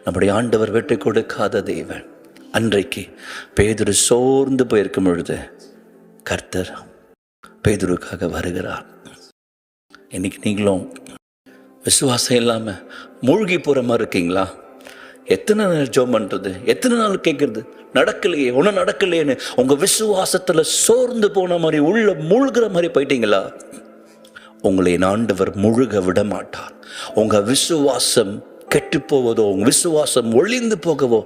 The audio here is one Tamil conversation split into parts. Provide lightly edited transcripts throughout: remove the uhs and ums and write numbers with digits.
நம்முடைய ஆண்டவர் விட்டு கொடுக்காத தேவன். அன்றைக்கு பேதுரு சோர்ந்து போயிருக்கும் பொழுது கர்த்தர் பேதுருக்காக வருகிறார். இன்னைக்கு நீங்களும் விசுவாசம் இல்லாமல் மூழ்கி போகிற மாதிரி இருக்கீங்களா? எத்தனை நாள் ஜெபம் பண்ணுறது, எத்தனை நாள் கேட்குறது, நடக்கலையே ஒன்றும் நடக்கலையேன்னு உங்கள் விசுவாசத்தில் சோர்ந்து போன மாதிரி உள்ள மூழ்கிற மாதிரி போயிட்டீங்களா? உங்களை ஆண்டவர் முழுக விட மாட்டார். உங்கள் விசுவாசம் கெட்டு போவதோ, உங்கள் விசுவாசம் ஒளிந்து போகவோ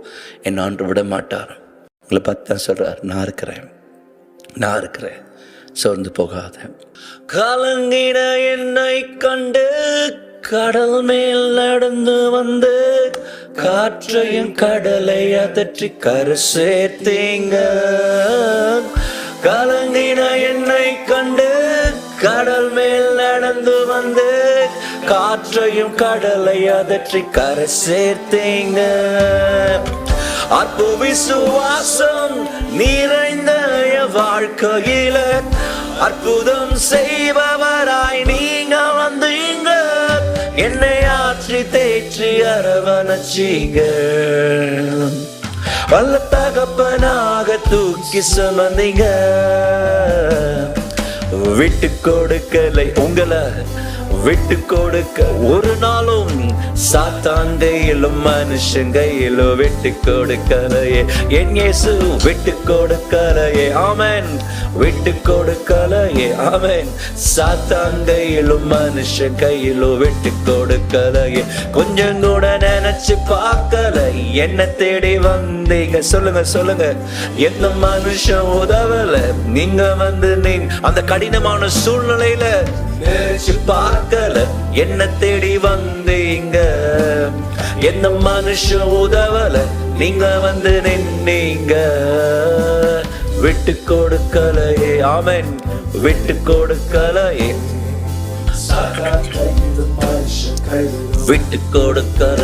என் ஆண்டு விட மாட்டார். உங்களை பார்த்து தான் சொல்கிறார், நான் இருக்கிறேன், சோர்ந்து போகாத. கலங்கின என்னை கண்டு கடல் மேல் நடந்து வந்து காற்றையும் கடலை அதற்றி கரை சேர்த்தீங்க. கலங்கின என்னை கண்டு கடல் மேல் நடந்து வந்து காற்றையும் கடலை அதற்றி கரை சேர்த்தீங்க. அற்புத விசுவாசம் நிறைந்த வாழ்க்கையில அற்புதம் செய்பவராய் நீங்க வந்தீங்க. என்னை ஆற்றி தேற்றி அரவணைச்சீங்க. வல்ல தகப்பனாக தூக்கி சுமந்தீங்க. விட்டு கொடுக்கலை, உங்களை விட்டு கொடுக்க ஒரு நாளும் சாத்தான் கையிலும் மனுஷன் கையிலும் விட்டு கொடுக்கலையே. என் இயேசு விட்டு கொடுக்கலையே. ஆமென். விட்டு கொடுக்கலையே. ஆமென். சாத்தான் கையிலும் மனுஷன் கையிலும் விட்டு கொடுக்கலையே. கொஞ்சம் கூட நினைச்சு பார்க்கல, என்ன தேடி வந்தீங்க. சொல்லுங்க, எந்த மனுஷன் உதவல, நீங்க வந்து அந்த கடினமான சூழ்நிலையில நினைச்சு பார்க்கல, என்ன தேடி வந்தீங்க. எந்த மனுஷன் உதவல, நீங்க வந்து நின்னீங்க. விட்டு கொடுக்கலையே. ஆமென். விட்டு கொடுக்கலையே. விட்டு கொடுக்கல.